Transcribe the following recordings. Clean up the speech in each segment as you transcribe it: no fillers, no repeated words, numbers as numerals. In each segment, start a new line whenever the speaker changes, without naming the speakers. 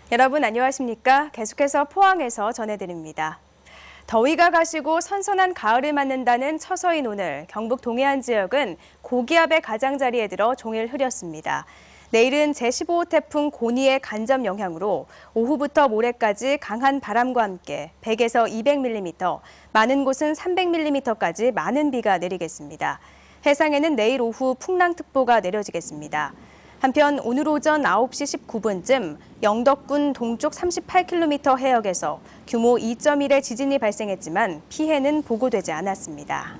여러분 안녕하십니까? 계속해서 포항에서 전해드립니다. 더위가 가시고 선선한 가을을 맞는다는 처서인 오늘, 경북 동해안 지역은 고기압의 가장자리에 들어 종일 흐렸습니다. 내일은 제15호 태풍 고니의 간접 영향으로 오후부터 모레까지 강한 바람과 함께 100에서 200mm, 많은 곳은 300mm까지 많은 비가 내리겠습니다. 해상에는 내일 오후 풍랑특보가 내려지겠습니다. 한편 오늘 오전 9시 19분쯤 영덕군 동쪽 38km 해역에서 규모 2.1의 지진이 발생했지만 피해는 보고되지 않았습니다.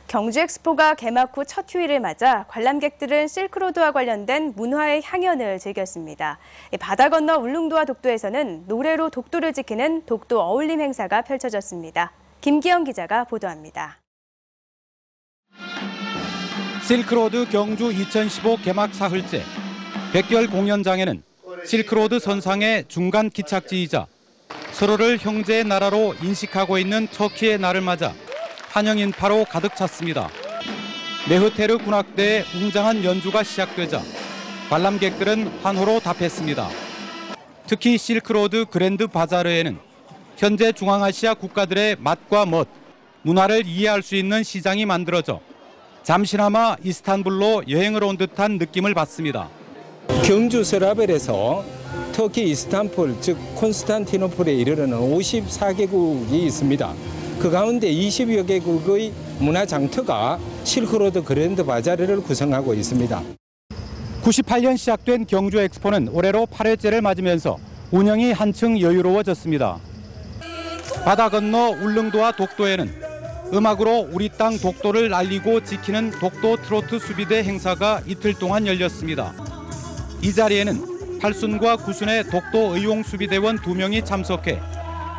경주 엑스포가 개막 후 첫 휴일을 맞아 관람객들은 실크로드와 관련된 문화의 향연을 즐겼습니다. 바다 건너 울릉도와 독도에서는 노래로 독도를 지키는 독도 어울림 행사가 펼쳐졌습니다. 김기영 기자가 보도합니다.
실크로드 경주 2015 개막 사흘째, 백결 공연장에는 실크로드 선상의 중간 기착지이자 서로를 형제의 나라로 인식하고 있는 터키의 날을 맞아 환영 인파로 가득 찼습니다. 메흐테르 군악대의 웅장한 연주가 시작되자 관람객들은 환호로 답했습니다. 특히 실크로드 그랜드 바자르에는 현재 중앙아시아 국가들의 맛과 멋, 문화를 이해할 수 있는 시장이 만들어져 잠시나마 이스탄불로 여행을 온 듯한 느낌을 받습니다.
경주 서라벨에서 터키 이스탄불, 즉 콘스탄티노플에 이르르는 54개국이 있습니다. 그 가운데 20여 개국의 문화 장터가 실크로드 그랜드 바자르를 구성하고 있습니다.
98년 시작된 경주 엑스포는 올해로 8회째를 맞으면서 운영이 한층 여유로워졌습니다. 바다 건너 울릉도와 독도에는 음악으로 우리 땅 독도를 알리고 지키는 독도 트로트 수비대 행사가 이틀 동안 열렸습니다. 이 자리에는 8순과 9순의 독도 의용 수비대원 2명이 참석해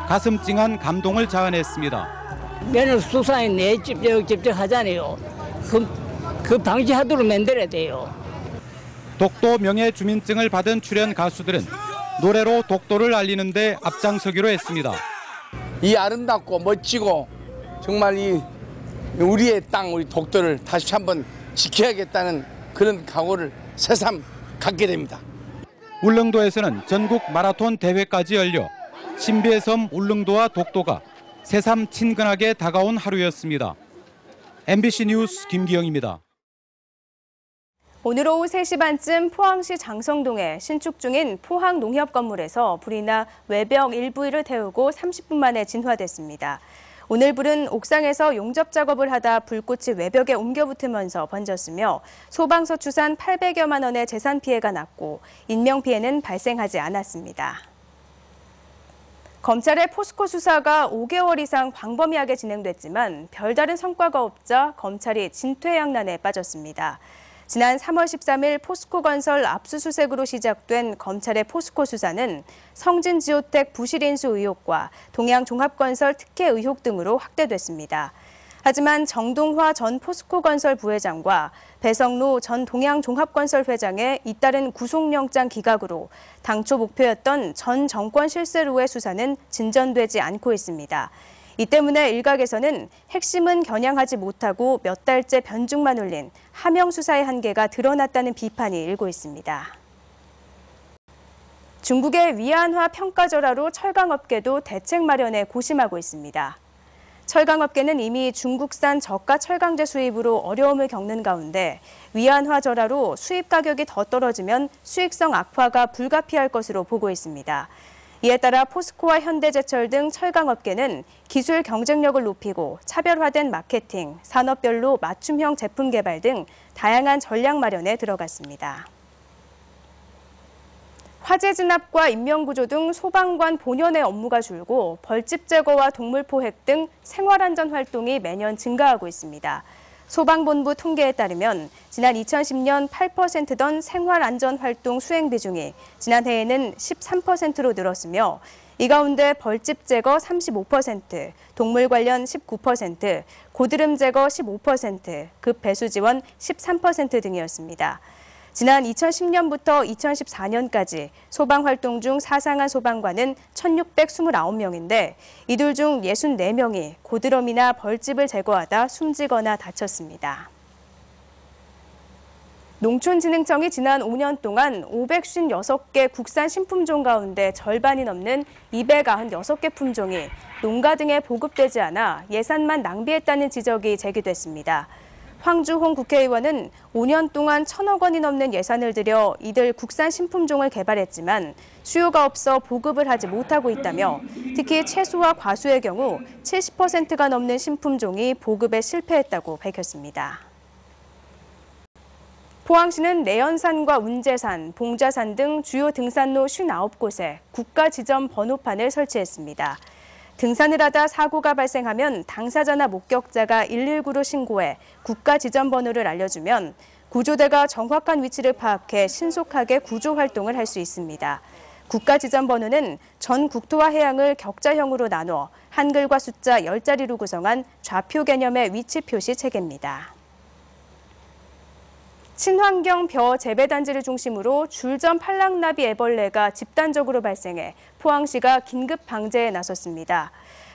가슴 찡한 감동을 자아냈습니다.
면을 수사에 내 집적 하잖아요. 그 방지하도록 만들어야 돼요.
독도 명예주민증을 받은 출연 가수들은 노래로 독도를 알리는 데 앞장서기로 했습니다.
이 아름답고 멋지고 정말 우리의 땅, 우리 독도를 다시 한번 지켜야겠다는 그런 각오를 새삼 갖게 됩니다.
울릉도에서는 전국 마라톤 대회까지 열려 신비의 섬 울릉도와 독도가 새삼 친근하게 다가온 하루였습니다. MBC 뉴스 김기영입니다.
오늘 오후 3시 반쯤 포항시 장성동에 신축 중인 포항 농협 건물에서 불이 나 외벽 일부를 태우고 30분 만에 진화됐습니다. 오늘 불은 옥상에서 용접 작업을 하다 불꽃이 외벽에 옮겨 붙으면서 번졌으며 소방서 추산 800여만 원의 재산 피해가 났고 인명 피해는 발생하지 않았습니다. 검찰의 포스코 수사가 5개월 이상 광범위하게 진행됐지만 별다른 성과가 없자 검찰이 진퇴양난에 빠졌습니다. 지난 3월 13일 포스코건설 압수수색으로 시작된 검찰의 포스코 수사는 성진지오텍 부실인수 의혹과 동양종합건설 특혜 의혹 등으로 확대됐습니다. 하지만 정동화 전 포스코건설 부회장과 배성로 전 동양종합건설 회장의 잇따른 구속영장 기각으로 당초 목표였던 전 정권 실세로의 수사는 진전되지 않고 있습니다. 이 때문에 일각에서는 핵심은 겨냥하지 못하고 몇 달째 변죽만 올린 하명 수사의 한계가 드러났다는 비판이 일고 있습니다. 중국의 위안화 평가절하로 철강업계도 대책 마련에 고심하고 있습니다. 철강업계는 이미 중국산 저가 철강제 수입으로 어려움을 겪는 가운데 위안화 절하로 수입 가격이 더 떨어지면 수익성 악화가 불가피할 것으로 보고 있습니다. 이에 따라 포스코와 현대제철 등 철강업계는 기술 경쟁력을 높이고 차별화된 마케팅, 산업별로 맞춤형 제품 개발 등 다양한 전략 마련에 들어갔습니다. 화재 진압과 인명구조 등 소방관 본연의 업무가 줄고 벌집 제거와 동물 포획 등 생활안전 활동이 매년 증가하고 있습니다. 소방본부 통계에 따르면 지난 2010년 8%던 생활안전활동 수행 비중이 지난해에는 13%로 늘었으며 이 가운데 벌집 제거 35%, 동물 관련 19%, 고드름 제거 15%, 급 배수 지원 13% 등이었습니다. 지난 2010년부터 2014년까지 소방활동 중 사상한 소방관은 1,629명인데 이들 중 64명이 고드름이나 벌집을 제거하다 숨지거나 다쳤습니다. 농촌진흥청이 지난 5년 동안 556개 국산 신품종 가운데 절반이 넘는 296개 품종이 농가 등에 보급되지 않아 예산만 낭비했다는 지적이 제기됐습니다. 황주홍 국회의원은 5년 동안 1,000억 원이 넘는 예산을 들여 이들 국산 신품종을 개발했지만 수요가 없어 보급을 하지 못하고 있다며 특히 채소와 과수의 경우 70%가 넘는 신품종이 보급에 실패했다고 밝혔습니다. 포항시는 내연산과 운제산, 봉자산 등 주요 등산로 59곳에 국가 지점 번호판을 설치했습니다. 등산을 하다 사고가 발생하면 당사자나 목격자가 119로 신고해 국가 지점 번호를 알려주면 구조대가 정확한 위치를 파악해 신속하게 구조 활동을 할 수 있습니다. 국가 지점 번호는 전 국토와 해양을 격자형으로 나눠 한글과 숫자 10자리로 구성한 좌표 개념의 위치 표시 체계입니다. 친환경 벼 재배단지를 중심으로 줄점 팔랑나비 애벌레가 집단적으로 발생해 포항시가 긴급 방제에 나섰습니다.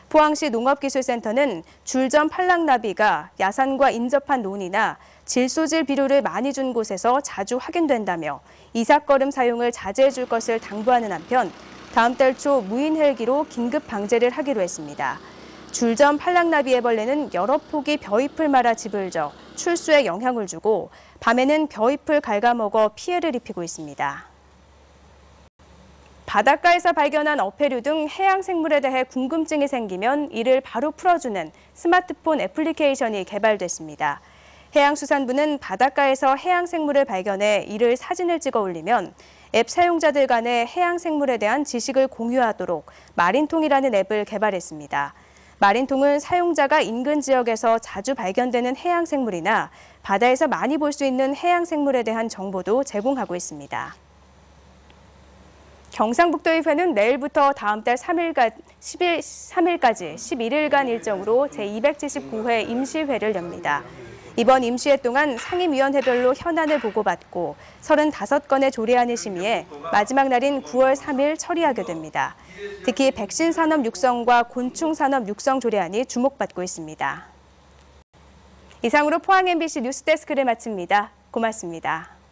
포항시 농업기술센터는 줄점 팔랑나비가 야산과 인접한 논이나 질소질 비료를 많이 준 곳에서 자주 확인된다며 이삭거름 사용을 자제해 줄 것을 당부하는 한편 다음 달 초 무인 헬기로 긴급 방제를 하기로 했습니다. 줄점 팔랑나비 애벌레는 여러 폭이 벼잎을 말아 집을 져 출수에 영향을 주고 밤에는 벼잎을 갉아먹어 피해를 입히고 있습니다. 바닷가에서 발견한 어패류 등 해양 생물에 대해 궁금증이 생기면 이를 바로 풀어주는 스마트폰 애플리케이션이 개발됐습니다. 해양수산부는 바닷가에서 해양 생물을 발견해 이를 사진을 찍어 올리면 앱 사용자들 간에 해양 생물에 대한 지식을 공유하도록 마린통이라는 앱을 개발했습니다. 마린통은 사용자가 인근 지역에서 자주 발견되는 해양 생물이나 바다에서 많이 볼 수 있는 해양 생물에 대한 정보도 제공하고 있습니다. 경상북도의회는 내일부터 다음 달 3일까지 11일간 일정으로 제279회 임시회를 엽니다. 이번 임시회 동안 상임위원회별로 현안을 보고받고 35건의 조례안을 심의해 마지막 날인 9월 3일 처리하게 됩니다. 특히 백신 산업 육성과 곤충 산업 육성 조례안이 주목받고 있습니다. 이상으로 포항 MBC 뉴스데스크를 마칩니다. 고맙습니다.